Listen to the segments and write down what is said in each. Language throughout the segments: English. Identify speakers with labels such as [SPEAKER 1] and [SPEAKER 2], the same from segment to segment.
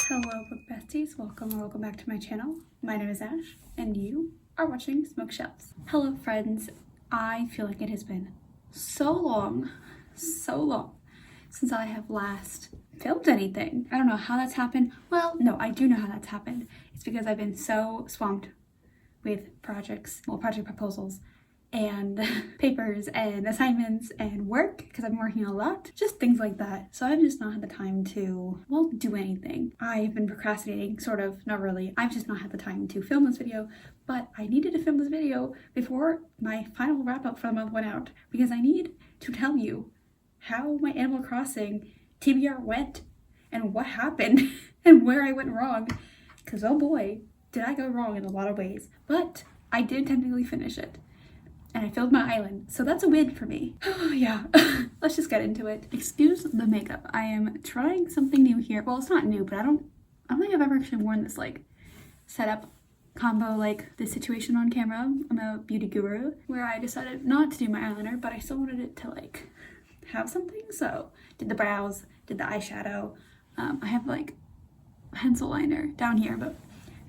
[SPEAKER 1] Hello book besties, welcome back to my channel. My name is Ash and you are watching Smokedshelves. Hello friends, I feel like it has been so long since I have last filmed anything. I don't know how that's happened. Well, no, I do know how that's happened. It's because I've been so swamped with project proposals and papers and assignments and work because I've been working a lot, just things like that. So I've just not had the time to, well, do anything. I've been procrastinating, sort of, not really. I've just not had the time to film this video, but I needed to film this video before my final wrap up for the month went out because I need to tell you how my Animal Crossing TBR went and what happened and where I went wrong, because oh boy, did I go wrong in a lot of ways. But I did technically finish it. And I filled my island, so that's a win for me. Yeah, let's just get into it. Excuse the makeup. I am trying something new here. Well, it's not new, but I don't think I've ever actually worn this like setup combo like this situation on camera. I'm a beauty guru where I decided not to do my eyeliner, but I still wanted it to like have something. So did the brows, did the eyeshadow. I have like pencil liner down here, but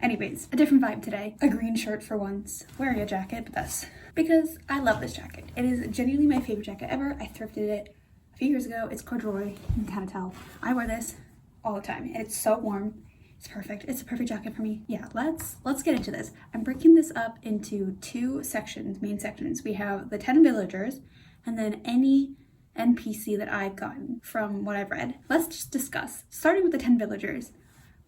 [SPEAKER 1] anyways, a different vibe today. A green shirt for once, wearing a jacket, but that's because I love this jacket. It is genuinely my favorite jacket ever. I thrifted it a few years ago. It's corduroy, you can kind of tell. I wear this all the time and it's so warm. It's perfect. It's a perfect jacket for me. Yeah, let's get into this. I'm breaking this up into two sections, main sections. We have the 10 villagers and then any NPC that I've gotten from what I've read. Let's just discuss. Starting with the 10 villagers.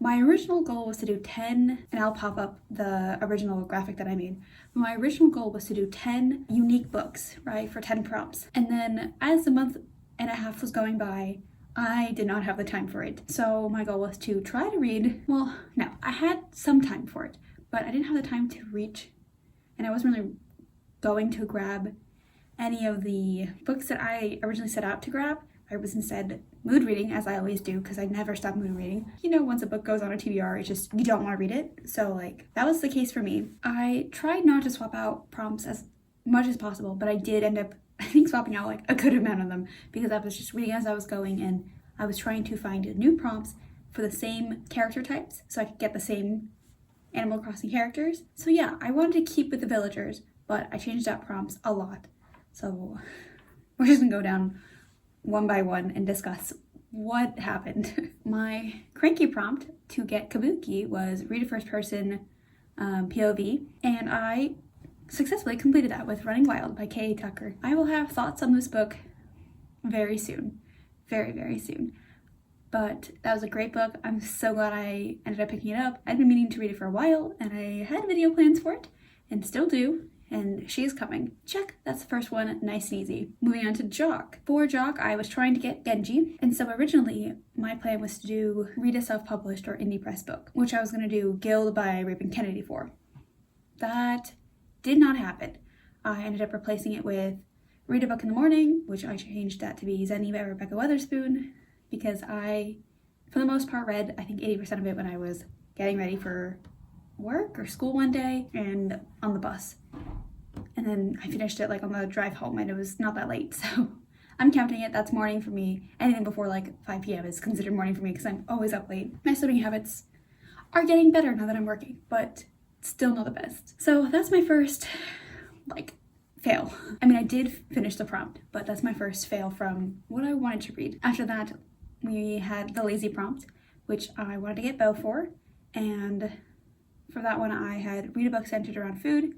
[SPEAKER 1] My original goal was to do 10, and I'll pop up the original graphic that I made. My original goal was to do 10 unique books, right, for 10 prompts. And then as the month and a half was going by, I did not have the time for it. So my goal was to try to read, well, no, I had some time for it, but I didn't have the time to reach, and I wasn't really going to grab any of the books that I originally set out to grab. I was instead mood reading, as I always do, because I never stop mood reading. You know, once a book goes on a TBR, it's just, you don't want to read it. So like, that was the case for me. I tried not to swap out prompts as much as possible, but I did end up, I think, swapping out like a good amount of them because I was just reading as I was going and I was trying to find new prompts for the same character types so I could get the same Animal Crossing characters. So yeah, I wanted to keep with the villagers, but I changed out prompts a lot. So we're just gonna go down one by one and discuss what happened. My cranky prompt to get Kabuki was read a first person POV, and I successfully completed that with Running Wild by K.A. Tucker. I will have thoughts on this book very soon, very soon. But that was a great book. I'm so glad I ended up picking it up. I'd been meaning to read it for a while and I had video plans for it and still do. And she is coming. Check, that's the first one, nice and easy. Moving on to Jock. For Jock, I was trying to get Genji, and so originally my plan was to read a self-published or indie press book, which I was gonna do Guild by Raven Kennedy for. That did not happen. I ended up replacing it with Read a Book in the Morning, which I changed that to be Zenny by Rebecca Weatherspoon, because I, for the most part, read I think 80% of it when I was getting ready for work or school one day and on the bus. And then I finished it like on the drive home and it was not that late, so I'm counting it. That's morning for me. Anything before like 5 p.m. is considered morning for me because I'm always up late. My sleeping habits are getting better now that I'm working, but still not the best. So that's my first like fail. I mean, I did finish the prompt, but that's my first fail from what I wanted to read. After that, we had the lazy prompt, which I wanted to get Bo for, and for that one I had read a book centered around food,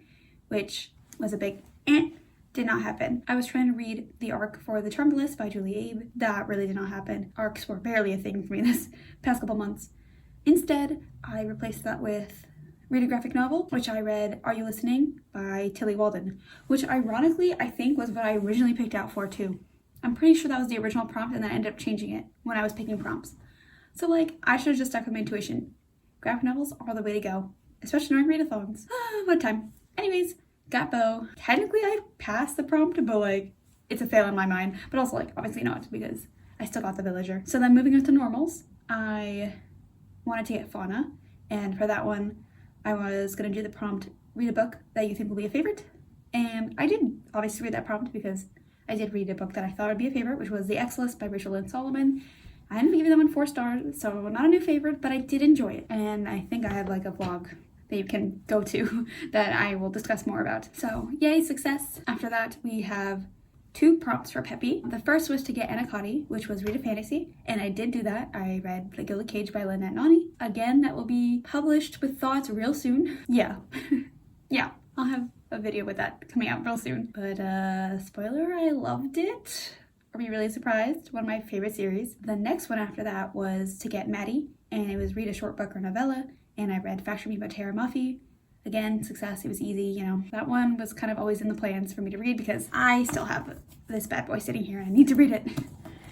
[SPEAKER 1] which was a big did not happen. I was trying to read the arc for The Terminalist by Julie Abe. That really did not happen. Arcs were barely a thing for me this past couple months. Instead, I replaced that with read a graphic novel, which I read Are You Listening by Tilly Walden, which ironically I think was what I originally picked out for too. I'm pretty sure that was the original prompt and then I ended up changing it when I was picking prompts. So like, I should have just stuck with my intuition. Graphic novels are the way to go, especially during readathons. What time? Anyways, got Bo. Technically I passed the prompt, but like it's a fail in my mind, but also like obviously not because I still got the villager. So then moving on to normals, I wanted to get Fauna, and for that one I was gonna do the prompt read a book that you think will be a favorite, and I did obviously read that prompt because I did read a book that I thought would be a favorite, which was The X List by Rachel Lynn Solomon, I ended up giving that one 4 stars, so not a new favorite, but I did enjoy it. And I think I have like a vlog that you can go to that I will discuss more about. So yay, success. After that, we have 2 prompts for Peppy. The first was to get acnh, which was read a fantasy, and I did do that. I read The Gilded Cage by Lynette Nani. Again, that will be published with thoughts real soon. Yeah. Yeah, I'll have a video with that coming out real soon. But spoiler, I loved it. Are we really surprised? One of my favorite series. The next one after that was to get Maddie, and it was read a short book or novella, and I read Fashion Me by Tara Muffy. Again, success, it was easy, you know. That one was kind of always in the plans for me to read because I still have this bad boy sitting here and I need to read it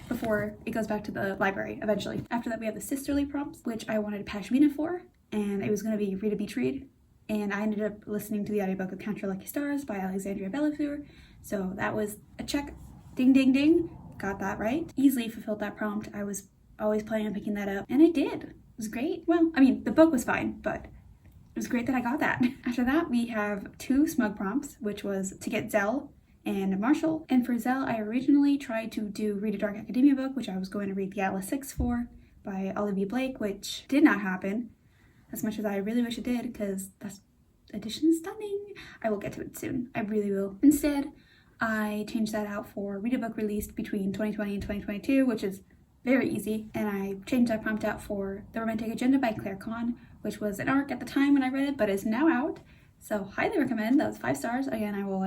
[SPEAKER 1] before it goes back to the library eventually. After that, we have the sisterly prompts, which I wanted Pashmina for, and it was going to be read a beach read. And I ended up listening to the audiobook of Count Your Lucky Stars by Alexandria Bellafleur. So that was a check. Ding, ding, ding. Got that right. Easily fulfilled that prompt. I was always planning on picking that up, and I did. It was great. Well, I mean, the book was fine, but it was great that I got that. After that, we have 2 smug prompts, which was to get Zell and Marshall. And for Zell, I originally tried to do read a dark academia book, which I was going to read The Atlas 6 for by Olivia Blake, which did not happen. As much as I really wish it did, because that edition is stunning. I will get to it soon. I really will. Instead, I changed that out for read a book released between 2020 and 2022, which is very easy. And I changed that prompt out for The Romantic Agenda by Claire Kahn, which was an arc at the time when I read it, but is now out. So highly recommend. That was 5 stars. Again, I will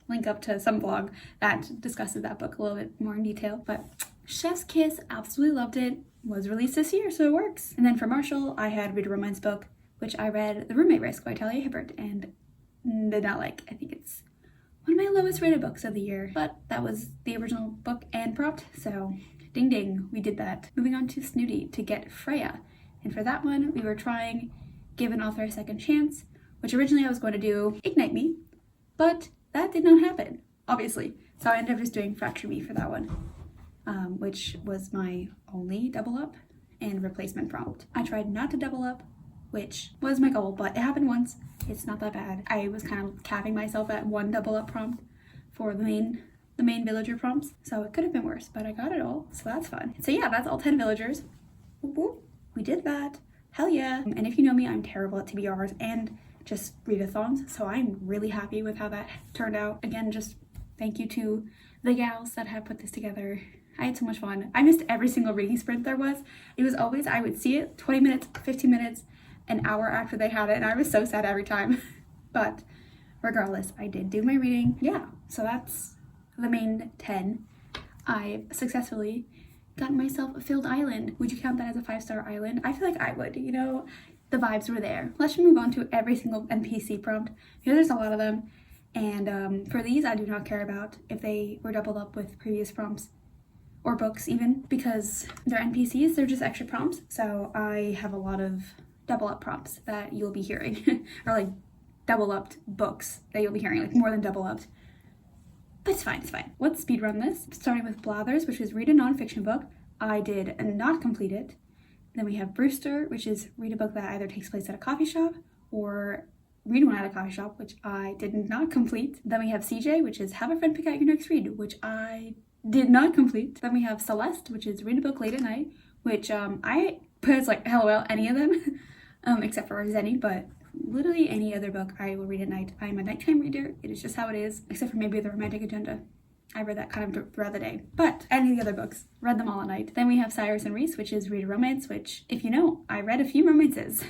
[SPEAKER 1] link up to some vlog that discusses that book a little bit more in detail. But Chef's Kiss, absolutely loved it. Was released this year, so it works. And then for Marshall, I had read a romance book, which I read The Roommate Risk by Talia Hibbert, and did not like. I think it's one of my lowest rated books of the year, but that was the original book and prompt, so ding ding, we did that. Moving on to Snooty to get Freya. And for that one, we were trying Give an Author a Second Chance, which originally I was going to do Ignite Me, but that did not happen, obviously. So I ended up just doing Fracture Me for that one, which was my only double up and replacement prompt. I tried not to double up, which was my goal, but it happened once. It's not that bad. I was kind of capping myself at 1 double up prompt for the main villager prompts, so it could have been worse, but I got it all, so that's fun. So yeah, that's all 10 villagers. Whoop, whoop. We did that. Hell yeah. And if you know me, I'm terrible at TBRs and just readathons, so I'm really happy with how that turned out. Again, just thank you to the gals that have put this together. I had so much fun. I missed every single reading sprint there was. It was always, I would see it 20 minutes, 15 minutes, an hour after they had it, and I was so sad every time. But regardless, I did do my reading. Yeah, so that's the main 10. I successfully got myself a filled island. Would you count that as a 5-star island? I feel like I would, you know, the vibes were there. Let's move on to every single NPC prompt. Here there's a lot of them, and for these I do not care about if they were doubled up with previous prompts or books even, because they're NPCs, they're just extra prompts. So I have a lot of double up prompts that you'll be hearing, or double upped books that you'll be hearing, more than double upped. But it's fine, it's fine. Let's speedrun this. Starting with Blathers, which is read a nonfiction book. I did not complete it. Then we have Brewster, which is read a book that either takes place at a coffee shop or read one at a coffee shop, which I did not complete. Then we have CJ, which is have a friend pick out your next read, which I did not complete. Then we have Celeste, which is read a book late at night, which I put as LOL, any of them, except for Zenny, but literally any other book I will read at night. I'm a nighttime reader. It is just how it is, except for maybe The Romantic Agenda. I read that kind of throughout the day. But any of the other books, read them all at night. Then we have Cyrus and Reese, which is read a romance, which, if you know, I read a few romances.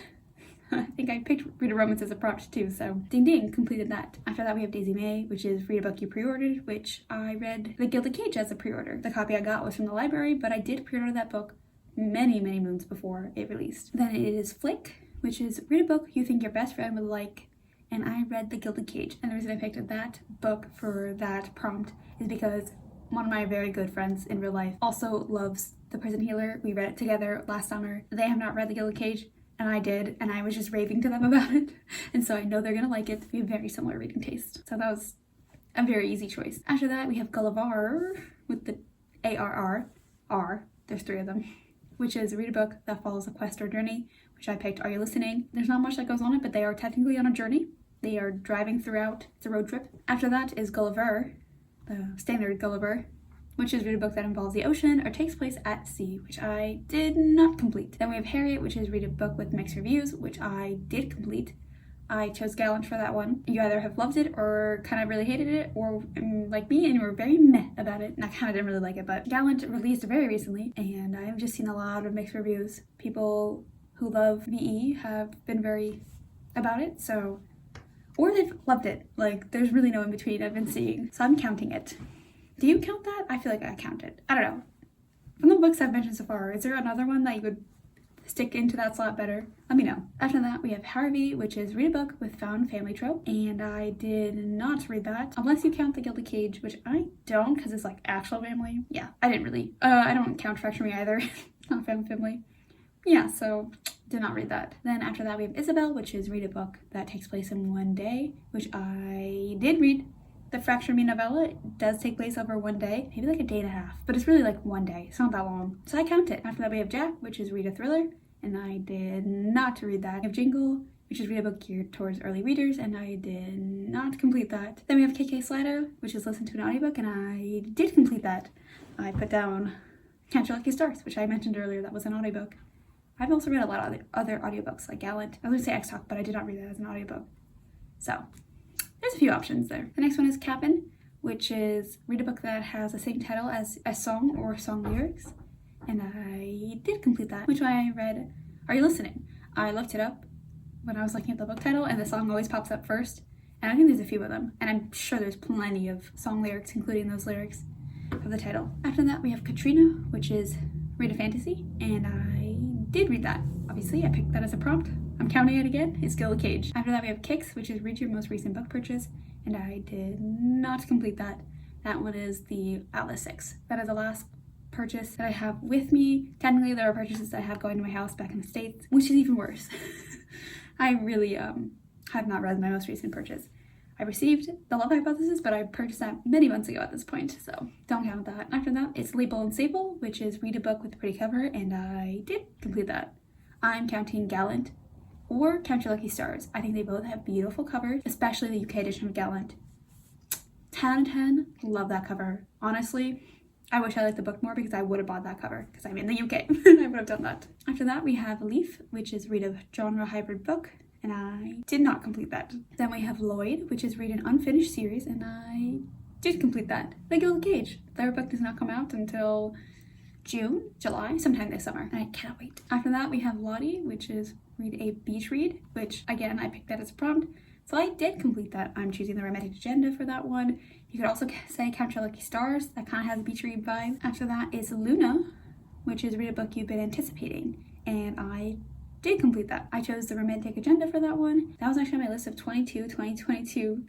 [SPEAKER 1] I think I picked read a romance as a prompt too, so ding ding, completed that. After that we have Daisy May, which is read a book you pre-ordered, which I read The Gilded Cage as a pre-order. The copy I got was from the library, but I did pre-order that book many moons before it released. Then it is Flick, which is read a book you think your best friend would like, and I read The Gilded Cage. And the reason I picked that book for that prompt is because one of my very good friends in real life also loves The Prison Healer. We read it together last summer. They have not read The Gilded Cage, and I did, and I was just raving to them about it. And so I know they're gonna like it. We have very similar reading taste. So that was a very easy choice. After that, we have Gulliver with the ARR, there's 3 of them, which is read a book that follows a quest or journey, which I picked Are You Listening? There's not much that goes on it, but they are technically on a journey. They are driving throughout. It's a road trip. After that is Gulliver, the standard Gulliver, which is read a book that involves the ocean or takes place at sea, which I did not complete. Then we have Harriet, which is read a book with mixed reviews, which I did complete. I chose Gallant for that one. You either have loved it or kind of really hated it, or like me, and you were very meh about it. And I kind of didn't really like it, but Gallant released very recently, and I've just seen a lot of mixed reviews. People who love VE have been very about it, so, or they've loved it. Like, there's really no in between I've been seeing, so I'm counting it. Do you count that? I feel like I count it. I don't know. From the books I've mentioned so far, is there another one that you would stick into that slot better? Let me know. After that, we have Harvey, which is read a book with found family trope, and I did not read that, unless you count The Guilty Cage, which I don't, because it's like actual family. Yeah, I didn't really. I don't count Fracture Me either. Not family. Yeah, so did not read that. Then after that, we have Isabel, which is read a book that takes place in one day, which I did read. The Fracture Me novella does take place over one day, maybe like a day and a half, but it's really like one day. It's not that long, so I count it. After that, we have Jack, which is read a thriller, and I did not read that. We have Jingle, which is read a book geared towards early readers, and I did not complete that. Then we have KK Slido, which is listen to an audiobook, and I did complete that. I put down Can't You Lucky Stars, which I mentioned earlier, that was an audiobook. I've also read a lot of other audiobooks, like Gallant. I was going to say X-Talk, but I did not read that as an audiobook. So, there's a few options there. The next one is Cap'n, which is read a book that has the same title as a song or song lyrics. And I did complete that, which I read Are You Listening? I looked it up when I was looking at the book title, and the song always pops up first. And I think there's a few of them. And I'm sure there's plenty of song lyrics, including those lyrics of the title. After that, we have Katrina, which is read a fantasy. And I did read that. Obviously, I picked that as a prompt. I'm counting it again. It's Guilty Cage. After that, we have Kicks, which is read your most recent book purchase, and I did not complete that. That one is the Atlas 6. That is the last purchase that I have with me. Technically, there are purchases that I have going to my house back in the States, which is even worse. I really have not read my most recent purchase. I received The Love Hypothesis, but I purchased that many months ago at this point, so don't count that. After that, it's Label and Staple, which is read a book with a pretty cover, and I did complete that. I'm counting Gallant or Count Your Lucky Stars. I think they both have beautiful covers, especially the UK edition of Gallant. 10 out of 10, love that cover. Honestly, I wish I liked the book more because I would have bought that cover because I'm in the UK. I would have done that. After that, we have Leaf, which is read a genre hybrid book, and I did not complete that. Then we have Lloyd, which is read an unfinished series, and I did complete that. The Guilty Cage. Their book does not come out until June, July, sometime this summer, and I cannot wait. After that, we have Lottie, which is read a beach read, which again, I picked that as a prompt, so I did complete that. I'm choosing the romantic agenda for that one. You could also say Count Your Lucky Stars. That kind of has a beach read vibe. After that is Luna, which is read a book you've been anticipating, and I did complete that. I chose the romantic agenda for that one. That was actually on my list of 2022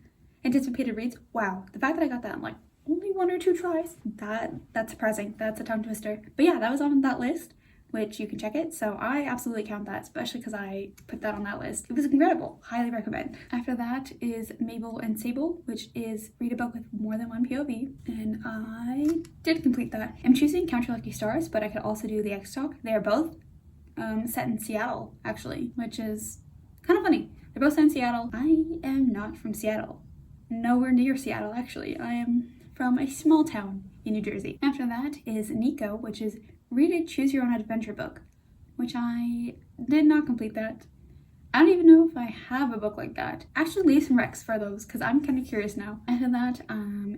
[SPEAKER 1] anticipated reads. Wow, the fact that I got that in like only 1 or 2 tries, that's surprising. That's a tongue twister. But yeah, that was on that list, which you can check it. So I absolutely count that, especially because I put that on that list. It was incredible. Highly recommend. After that is Mabel and Sable, which is read a book with more than one POV, and I did complete that. I'm choosing Count Your Lucky Stars, but I could also do the X-Talk. They are both set in Seattle, actually, which is kind of funny. They're both set in Seattle. I am not from Seattle. Nowhere near Seattle, actually. I am from a small town in New Jersey. After that is Nico, which is read a choose your own adventure book, which I did not complete that. I don't even know if I have a book like that. Actually, leave some recs for those because I'm kind of curious now. After that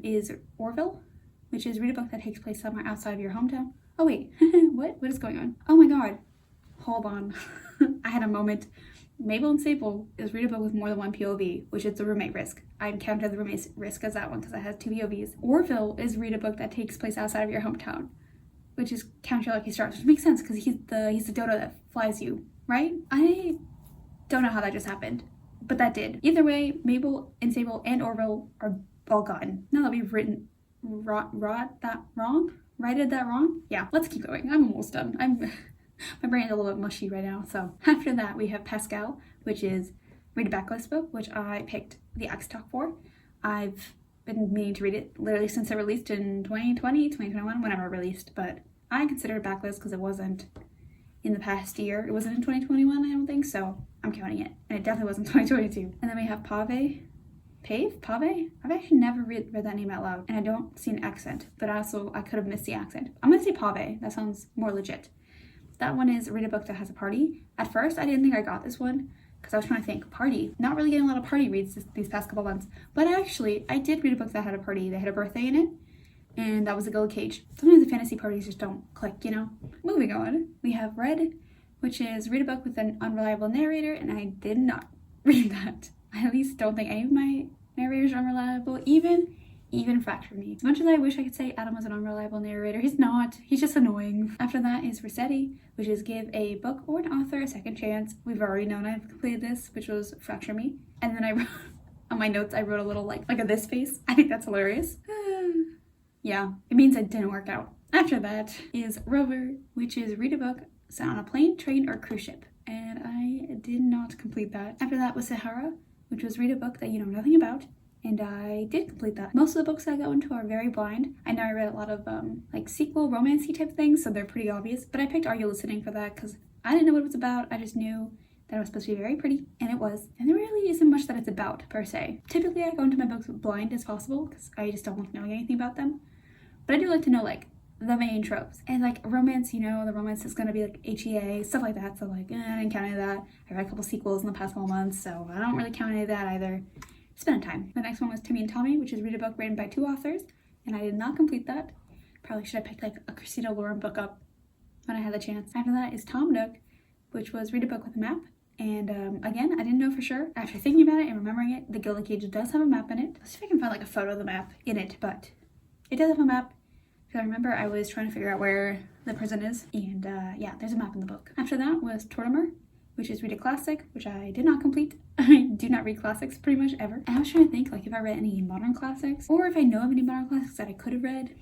[SPEAKER 1] is Orville, which is read a book that takes place somewhere outside of your hometown. Oh wait, what is going on? Oh my god, hold on. I had a moment. Mabel and Sable is read a book with more than one POV, which is the roommate risk. I counted the roommate risk as that one because it has 2 POVs. Orville is read a book that takes place outside of your hometown, which is Count Your Lucky Stars, which makes sense because he's the dodo that flies you, right? I don't know how that just happened, but that did. Either way, Mabel and Sable and Orville are all gone. Now that we've righted that wrong? Yeah, let's keep going. I'm almost done. My brain is a little bit mushy right now. So after that, we have Pascal, which is read a backlist book, which I picked the X-Talk for. I've been meaning to read it literally since it released in 2020, 2021, whenever it released, but I consider it backlist because it wasn't in the past year. It wasn't in 2021, I don't think, so I'm counting it. And it definitely wasn't 2022. And then we have Pave, Pave? I've actually never read that name out loud, and I don't see an accent, but also I could have missed the accent. I'm gonna say Pave. That sounds more legit. That one is Read a Book That Has a Party. At first, I didn't think I got this one because I was trying to think, party. Not really getting a lot of party reads these past couple months, but actually, I did read a book that had a party. They had a birthday in it, and that was a Gilded Cage. Sometimes the fantasy parties just don't click, you know? Moving on, we have Red, which is Read a Book with an Unreliable Narrator, and I did not read that. I at least don't think any of my narrators are unreliable, even Fracture Me. As much as I wish I could say Adam was an unreliable narrator, he's not. He's just annoying. After that is Rossetti, which is Give a Book or an Author a Second Chance. We've already known I've completed this, which was Fracture Me. And then I wrote, on my notes, I wrote a little like a this face. I think that's hilarious. Yeah, it means it didn't work out. After that is Rover, which is Read a Book set on a plane, train, or cruise ship. And I did not complete that. After that was Sahara, which was Read a Book that you know nothing about. And I did complete that. Most of the books I go into are very blind. I know I read a lot of like sequel, romancy type things, so they're pretty obvious. But I picked Are You Listening for that because I didn't know what it was about. I just knew that it was supposed to be very pretty, and it was. And there really isn't much that it's about, per se. Typically, I go into my books blind as possible because I just don't like knowing anything about them. But I do like to know, like, the main tropes. And, like, romance, you know, the romance is going to be, like, HEA, stuff like that. So, like, I didn't count any of that. I read a couple sequels in the past couple months, so I don't really count any of that either. Spend time. The next one was Timmy and Tommy, which is Read a Book written by 2 authors, and I did not complete that. Probably should have picked like a Christina Lauren book up when I had the chance. After that is Tom Nook, which was Read a Book with a Map, and again, I didn't know for sure. After thinking about it and remembering it, the Gilded Cage does have a map in it. Let's see if I can find like a photo of the map in it, but it does have a map. Because I remember I was trying to figure out where the prison is, and yeah, there's a map in the book. After that was Tortimer, which is Read a Classic, which I did not complete. I do not read classics pretty much ever. And I was trying to think like if I read any modern classics, or if I know of any modern classics that I could have read.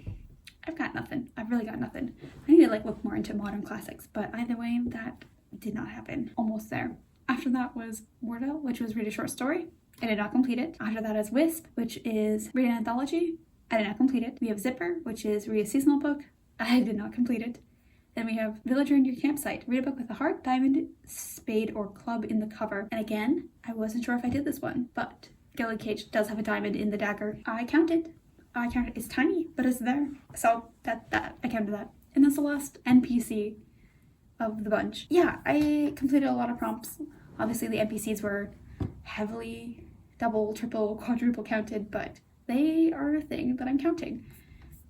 [SPEAKER 1] I've got nothing. I've really got nothing. I need to like look more into modern classics, but either way, that did not happen. Almost there. After that was Wordle, which was Read a Short Story. I did not complete it. After that is Wisp, which is Read an Anthology. I did not complete it. We have Zipper, which is Read a Seasonal Book. I did not complete it. Then we have Villager in Your Campsite. Read a book with a heart, diamond, spade, or club in the cover. And again, I wasn't sure if I did this one, but Gilded Cage does have a diamond in the dagger. I counted. It's tiny, but it's there. So that I counted that. And that's the last NPC of the bunch. Yeah, I completed a lot of prompts. Obviously, the NPCs were heavily double, triple, quadruple counted, but they are a thing that I'm counting.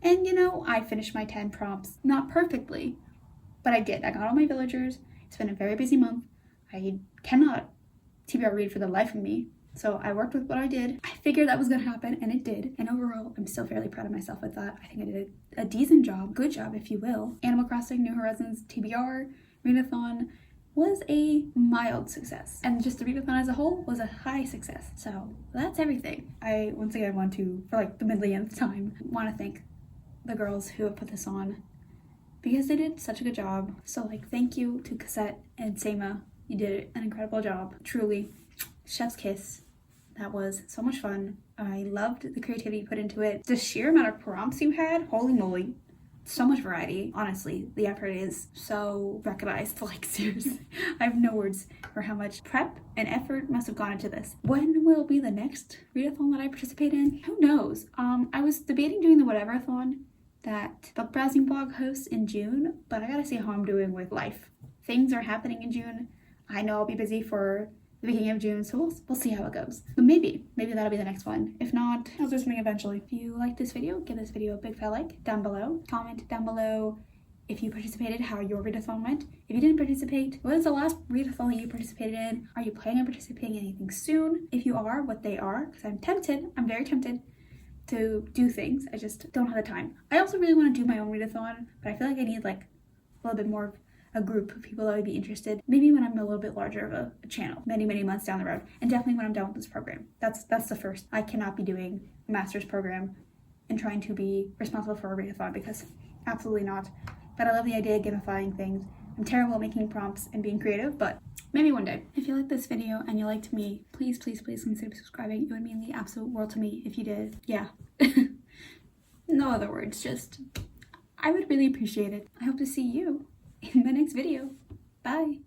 [SPEAKER 1] And you know, I finished my 10 prompts. Not perfectly, but I did. I got all my villagers. It's been a very busy month. I cannot TBR read for the life of me. So I worked with what I did. I figured that was going to happen, and it did. And overall, I'm still fairly proud of myself with that. I think I did a decent job. Good job, if you will. Animal Crossing New Horizons TBR readathon was a mild success. And just the readathon as a whole was a high success. So that's everything. I, once again, want to, for like the millionth time, want to thank the girls who have put this on because they did such a good job. So like, thank you to Cassette and Seima. You did an incredible job. Truly, chef's kiss. That was so much fun. I loved the creativity you put into it. The sheer amount of prompts you had, holy moly. So much variety. Honestly, the effort is so recognized. Like, seriously, I have no words for how much prep and effort must have gone into this. When will be the next readathon that I participate in? Who knows? I was debating doing the Whateverathon that book browsing blog hosts in June, but I gotta see how I'm doing with life. Things are happening in June. I know I'll be busy for the beginning of June, so we'll see how it goes. But maybe that'll be the next one. If not, I'll do something eventually. If you like this video, give this video a big fat like down below. Comment down below if you participated, how your readathon went. If you didn't participate, what is the last readathon that you participated in? Are you planning on participating in anything soon? If you are, what they are, because I'm very tempted to do things. I just don't have the time. I also really want to do my own readathon, but I feel like I need like a little bit more of a group of people that would be interested. Maybe when I'm a little bit larger of a channel, many months down the road, and definitely when I'm done with this program. That's the first. I cannot be doing a master's program and trying to be responsible for a readathon because absolutely not. But I love the idea of gamifying things. I'm terrible at making prompts and being creative, but maybe one day. If you liked this video and you liked me, please consider subscribing. It would mean the absolute world to me if you did. Yeah. No other words, just I would really appreciate it. I hope to see you in my next video. Bye.